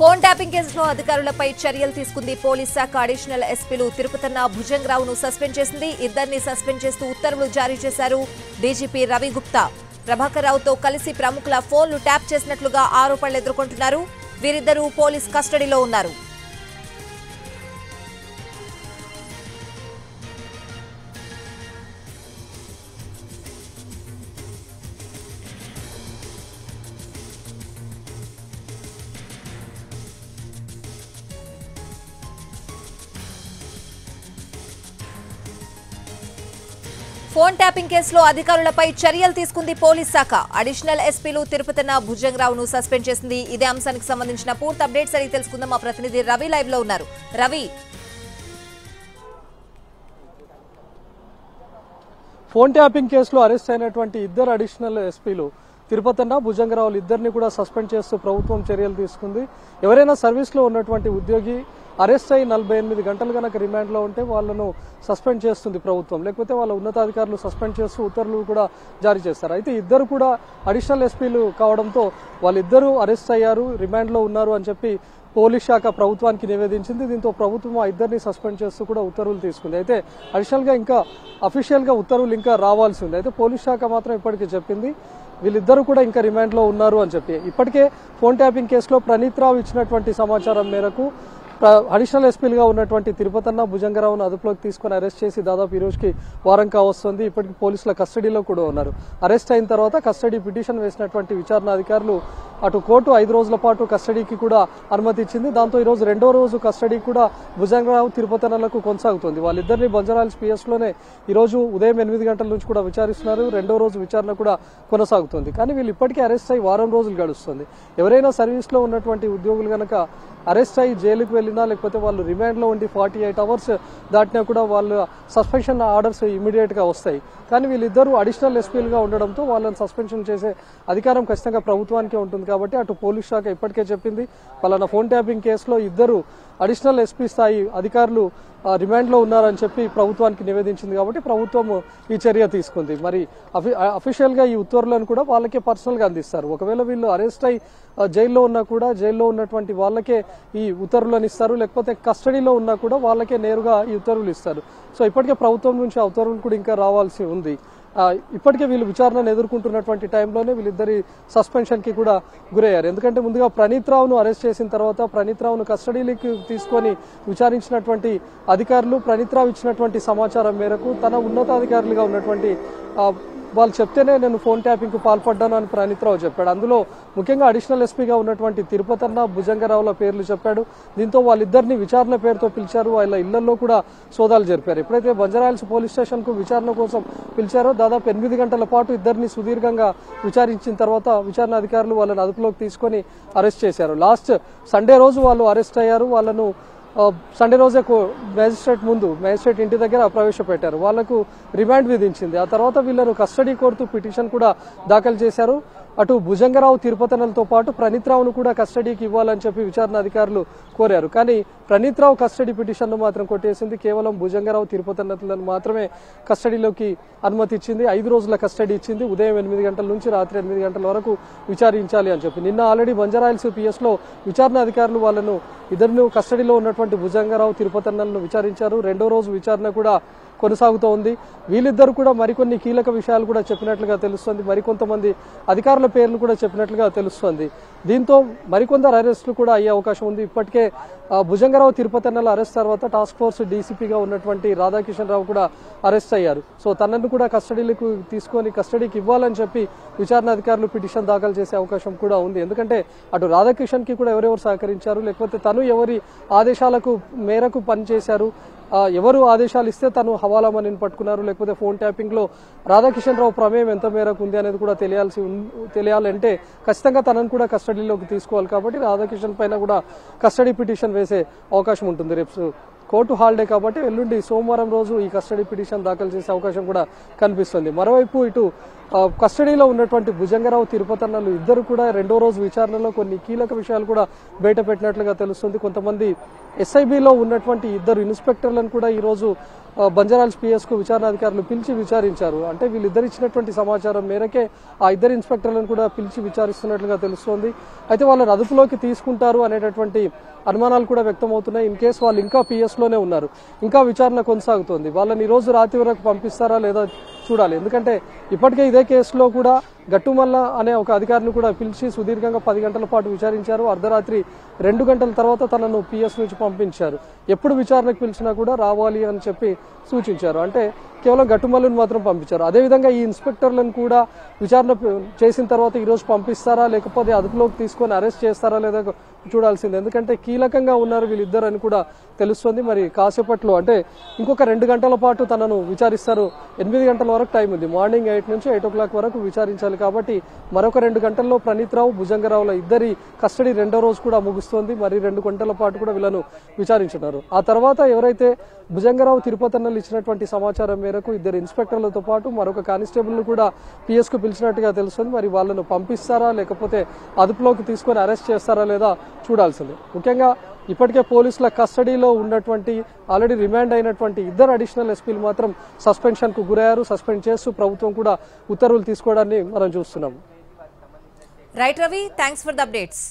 Phone tapping కేసులో అధికారులపై చర్యలు తీసుకుంది పోలీస్ శాఖ. అడిషనల్ ఎస్పీలు తిరుపతన్న భుజంగరావును సస్పెండ్ చేసింది. ఇద్దరిని సస్పెండ్ చేస్తూ ఉత్తర్వులు జారీ చేశారు డీజీపీ రవి గుప్తా. ప్రభాకర్ రావుతో కలిసి ప్రముఖుల ఫోన్లు ట్యాప్ చేసినట్లుగా ఆరోపణలు ఎదుర్కొంటున్నారు. వీరిద్దరూ పోలీస్ కస్టడీలో ఉన్నారు. ఫోన్ ట్యాపింగ్ కేసులో అధికారులపై చర్యలు తీసుకుంది పోలీస్ శాఖ. అడిషనల్ ఎస్పీలు తిరుపతన్న భుజంగరావును సస్పెండ్ చేసింది. ఇదే అంశానికి సంబంధించిన పూర్తి అప్డేట్స్ అడిగి తెలుసుకుందాం. మా ప్రతినిధి రవి లైవ్ లో ఉన్నారు. రవి, ఫోన్ ట్యాపింగ్ కేసులో అరెస్ట్ అయినటువంటి ఇద్దరు అడిషనల్ ఎస్పీలు తిరుపతన్న భుజంగరావులు ఇద్దరిని కూడా సస్పెండ్ చేస్తూ ప్రభుత్వం చర్యలు తీసుకుంది. ఎవరైనా సర్వీస్ లో ఉన్నటువంటి ఉద్యోగి అరెస్ట్ అయి 48 గంటలు కనుక రిమాండ్ లో ఉంటే వాళ్లను సస్పెండ్ చేస్తుంది ప్రభుత్వం, లేకపోతే వాళ్ళ ఉన్నతాధికారులు సస్పెండ్ చేస్తూ ఉత్తర్వులు కూడా జారీ చేస్తారు. అయితే ఇద్దరు కూడా అడిషనల్ ఎస్పీలు కావడంతో వాళ్ళిద్దరూ అరెస్ట్ అయ్యారు, రిమాండ్ లో ఉన్నారు అని చెప్పి పోలీస్ శాఖ ప్రభుత్వానికి నివేదించింది. దీంతో ప్రభుత్వం ఆ ఇద్దరిని సస్పెండ్ చేస్తూ కూడా ఉత్తర్వులు తీసుకుంది. అయితే అడిషనల్ గా ఇంకా అఫీషియల్ గా ఉత్తర్వులు ఇంకా రావాల్సి ఉంది. అయితే పోలీస్ శాఖ మాత్రం ఇప్పటికీ చెప్పింది వీళ్ళిద్దరూ కూడా ఇంకా రిమాండ్ లో ఉన్నారు అని చెప్పి. ఇప్పటికే ఫోన్ ట్యాపింగ్ కేసులో ప్రణీత్ రావు ఇచ్చినటువంటి సమాచారం మేరకు అడిషనల్ ఎస్పీలుగా ఉన్నటువంటి తిరుపతన్న భుజంగరావును అదుపులోకి తీసుకుని అరెస్ట్ చేసి దాదాపు ఈ రోజుకి వారం కావస్తుంది. ఇప్పటికి పోలీసుల కస్టడీలో కూడా ఉన్నారు. అరెస్ట్ అయిన తర్వాత కస్టడీ పిటిషన్ వేసినటువంటి విచారణ అధికారులు అటు కోర్టు 5 రోజుల పాటు కస్టడీకి కూడా అనుమతి ఇచ్చింది. దాంతో ఈ రోజు రెండో రోజు కస్టడీ కూడా భుజంగరావు తిరుపతన్నలకు కొనసాగుతుంది. వాళ్ళిద్దరిని బంజారాహిల్స్ పిఎస్ లోనే ఈ రోజు ఉదయం 8 గంటల నుంచి కూడా విచారిస్తున్నారు. రెండో రోజు విచారణ కూడా కొనసాగుతుంది. కానీ వీళ్ళు ఇప్పటికే అరెస్ట్ అయ్యి వారం రోజులు గడుస్తుంది. ఎవరైనా సర్వీస్ లో ఉన్నటువంటి ఉద్యోగులు గనక అరెస్ట్ అయ్యి జైలుకు వెళ్లినా లేకపోతే వాళ్ళు రిమాండ్ లో ఉండి 48 అవర్స్ దాటినా కూడా వాళ్ళు సస్పెన్షన్ ఆర్డర్స్ ఇమీడియట్ గా వస్తాయి. కానీ వీళ్ళిద్దరూ అడిషనల్ ఎస్పీలుగా ఉండడంతో వాళ్ళని సస్పెన్షన్ చేసే అధికారం ఖచ్చితంగా ప్రభుత్వానికే ఉంటుంది. కాబట్టి అటు పోలీస్ శాఖ ఇప్పటికే చెప్పింది పలానా ఫోన్ ట్యాపింగ్ కేసులో ఇద్దరు అడిషనల్ ఎస్పీ స్థాయి అధికారులు రిమాండ్ లో ఉన్నారని చెప్పి ప్రభుత్వానికి నివేదించింది. కాబట్టి ప్రభుత్వం ఈ చర్య తీసుకుంది. మరి అఫీషియల్ గా ఈ ఉత్తర్వులను కూడా వాళ్ళకే పర్సనల్ గా అందిస్తారు. ఒకవేళ వీళ్ళు అరెస్ట్ అయి జైల్లో ఉన్నా కూడా జైల్లో ఉన్నటువంటి వాళ్ళకే ఈ ఉత్తర్వులను ఇస్తారు, లేకపోతే కస్టడీలో ఉన్నా కూడా వాళ్ళకే నేరుగా ఈ ఉత్తర్వులు ఇస్తారు. సో ఇప్పటికే ప్రభుత్వం నుంచి ఆ ఉత్తర్వులు కూడా ఇంకా రావాల్సి ఉంది. ఇప్పటికే వీళ్ళు విచారణను ఎదుర్కొంటున్నటువంటి టైంలోనే వీళ్ళిద్దరి సస్పెన్షన్ కి కూడా గురయ్యారు. ఎందుకంటే ముందుగా ప్రణీత్ రావును అరెస్ట్ చేసిన తర్వాత ప్రణీత్ రావును కస్టడీలోకి తీసుకొని విచారించినటువంటి అధికారులు ప్రణీత్ రావు ఇచ్చినటువంటి సమాచారం మేరకు తన ఉన్నతాధికారులుగా ఉన్నటువంటి వాళ్ళు చెప్తేనే నేను ఫోన్ ట్యాపింగ్ కు పాల్పడ్డాను అని ప్రణీత్ రావు చెప్పాడు. అందులో ముఖ్యంగా అడిషనల్ ఎస్పీగా ఉన్నటువంటి తిరుపతన్న భుజంగరావుల పేర్లు చెప్పాడు. దీంతో వాళ్ళిద్దరిని విచారణ పేరుతో పిలిచారు. వాళ్ళ ఇళ్లలో కూడా సోదాలు జరిపారు. ఎప్పుడైతే బంజారాహిల్స్ పోలీస్ స్టేషన్ కు విచారణ కోసం పిలిచారో దాదాపు 8 గంటల పాటు ఇద్దరిని సుదీర్ఘంగా విచారించిన తర్వాత విచారణ అధికారులు వాళ్ళని అదుపులోకి తీసుకొని అరెస్ట్ చేశారు. లాస్ట్ సండే రోజు వాళ్ళు అరెస్ట్ అయ్యారు. వాళ్ళను సండే రోజే మేజిస్ట్రేట్ ఇంటి దగ్గర ప్రవేశపెట్టారు. వాళ్లకు రిమాండ్ విధించింది. ఆ తర్వాత వీళ్లను కస్టడీ కోరుతూ పిటిషన్ కూడా దాఖలు చేశారు. అటు భుజంగరావు తిరుపతన్నలతో పాటు ప్రణీత్ రావును కూడా కస్టడీకి ఇవ్వాలని చెప్పి విచారణ అధికారులు కోరారు. కానీ ప్రణీత్ రావు కస్టడీ పిటిషన్ ను మాత్రం కొట్టేసింది. కేవలం భుజంగరావు తిరుపతన్నలను మాత్రమే కస్టడీలోకి అనుమతి ఇచ్చింది. 5 రోజుల కస్టడీ ఇచ్చింది. ఉదయం 8 గంటల నుంచి రాత్రి 8 గంటల వరకు విచారించాలి అని చెప్పి. నిన్న ఆల్రెడీ బంజారాహిల్స్ పిఎస్ లో విచారణ అధికారులు వాళ్ళను ఇద్దరు కస్టడీలో ఉన్నటువంటి భుజంగరావు తిరుపతన్నలను విచారించారు. రెండో రోజు విచారణ కూడా కొనసాగుతూ ఉంది. వీళ్ళిద్దరు కూడా మరికొన్ని కీలక విషయాలు కూడా చెప్పినట్లుగా తెలుస్తోంది. మరికొంతమంది అధికారుల పేర్లు కూడా చెప్పినట్లుగా తెలుస్తోంది. దీంతో మరికొందరు అరెస్టులు కూడా అయ్యే అవకాశం ఉంది. ఇప్పటికే భుజంగరావు తిరుపతన్నల అరెస్ట్ తర్వాత టాస్క్ ఫోర్స్ డీసీపీగా ఉన్నటువంటి రాధాకిషన్ రావు కూడా అరెస్ట్ అయ్యారు. సో తనను కూడా కస్టడీలకు తీసుకొని కస్టడీకి ఇవ్వాలని చెప్పి విచారణ అధికారులు పిటిషన్ దాఖలు చేసే అవకాశం కూడా ఉంది. ఎందుకంటే అటు రాధాకిషన్ కి కూడా ఎవరెవరు సహకరించారు, లేకపోతే తను ఎవరి ఆదేశాలకు మేరకు పనిచేశారు, ఎవరు ఆదేశాలు ఇస్తే తను హవాలా మనీని పట్టుకున్నారు, లేకపోతే ఫోన్ ట్యాపింగ్ లో రాధాకిషన్ రావు ప్రమేయం ఎంత మేరకు ఉంది అనేది కూడా తెలియాలంటే ఖచ్చితంగా తనను కూడా కస్టడీలోకి తీసుకోవాలి. కాబట్టి రాధాకిషన్ పైన కూడా కస్టడీ పిటిషన్ వేసే అవకాశం ఉంటుంది. రేపు కోర్టు హాలిడే కాబట్టి ఎల్లుండి సోమవారం రోజు ఈ కస్టడీ పిటిషన్ దాఖలు చేసే అవకాశం కూడా కనిపిస్తుంది. మరోవైపు ఇటు కస్టడీలో ఉన్నటువంటి భుజంగరావు తిరుపతన్నలు ఇద్దరు కూడా రెండో రోజు విచారణలో కొన్ని కీలక విషయాలు కూడా బయట పెట్టినట్లుగా తెలుస్తుంది. కొంతమంది ఎస్ఐబిలో ఉన్నటువంటి ఇద్దరు ఇన్స్పెక్టర్లను కూడా ఈ రోజు బంజారాల్స్ పిఎస్ కు విచారణాధికారులు పిలిచి విచారించారు. అంటే వీళ్ళిద్దరు ఇచ్చినటువంటి సమాచారం మేరకే ఆ ఇద్దరు ఇన్స్పెక్టర్లను కూడా పిలిచి విచారిస్తున్నట్లుగా తెలుస్తోంది. అయితే వాళ్ళని అదుపులోకి తీసుకుంటారు అనేటటువంటి అనుమానాలు కూడా వ్యక్తమవుతున్నాయి. ఇన్ కేసు వాళ్ళు ఇంకా పిఎస్ లోనే ఉన్నారు, ఇంకా విచారణ కొనసాగుతోంది. వాళ్ళని ఈ రోజు రాత్రి వరకు పంపిస్తారా లేదా చూడాలి. ఎందుకంటే ఇప్పటికే ఇదే కేసులో కూడా గట్టుమల్ల అనే ఒక అధికారిని కూడా పిలిచి సుదీర్ఘంగా 10 గంటల పాటు విచారించారు. అర్ధరాత్రి 2 గంటల తర్వాత తనను పిఎస్ నుంచి పంపించారు. ఎప్పుడు విచారణకు పిలిచినా కూడా రావాలి అని చెప్పి సూచించారు. అంటే కేవలం గట్టుమల్లును మాత్రం పంపించారు. అదేవిధంగా ఈ ఇన్స్పెక్టర్లను కూడా విచారణ చేసిన తర్వాత ఈ రోజు పంపిస్తారా లేకపోతే అదుపులోకి తీసుకొని అరెస్ట్ చేస్తారా లేదా చూడాల్సింది. ఎందుకంటే కీలకంగా ఉన్నారు వీళ్ళిద్దరు అని కూడా తెలుస్తుంది. మరి కాసేపట్లో అంటే ఇంకొక 2 గంటల పాటు తనను విచారిస్తారు. 8 గంటల వరకు టైం ఉంది. మార్నింగ్ 8 నుంచి 8 o'clock వరకు విచారించాలి. కాబట్టి మరొక 2 గంటల్లో ప్రణీత్ రావు, భుజంగరావుల ఇద్దరి కస్టడీ రెండో రోజు కూడా ముగుస్తోంది. మరి 2 గంటల పాటు కూడా వీళ్ళను విచారించున్నారు. ఆ తర్వాత ఎవరైతే భుజంగరావు తిరుపతన్నలు ఇచ్చినటువంటి సమాచారం మేరకు ఇద్దరు ఇన్స్పెక్టర్లతో పాటు మరొక కానిస్టేబుల్ ను కూడా పిఎస్ కు పిలిచినట్టుగా తెలుస్తుంది. మరి వాళ్ళను పంపిస్తారా లేకపోతే అదుపులోకి తీసుకొని అరెస్ట్ చేస్తారా లేదా చూడాల్సిందే. ముఖ్యంగా ఇప్పటికే పోలీసుల కస్టడీలో ఉన్నటువంటి ఆల్రెడీ రిమాండ్ అయినటువంటి ఇద్దరు అడిషనల్ ఎస్పీలు మాత్రం సస్పెన్షన్ కు గురయ్యారు. సస్పెండ్ చేస్తూ ప్రభుత్వం కూడా ఉత్తర్వులు తీసుకోవడాన్ని మనం చూస్తున్నాం. Right Ravi, thanks for the updates.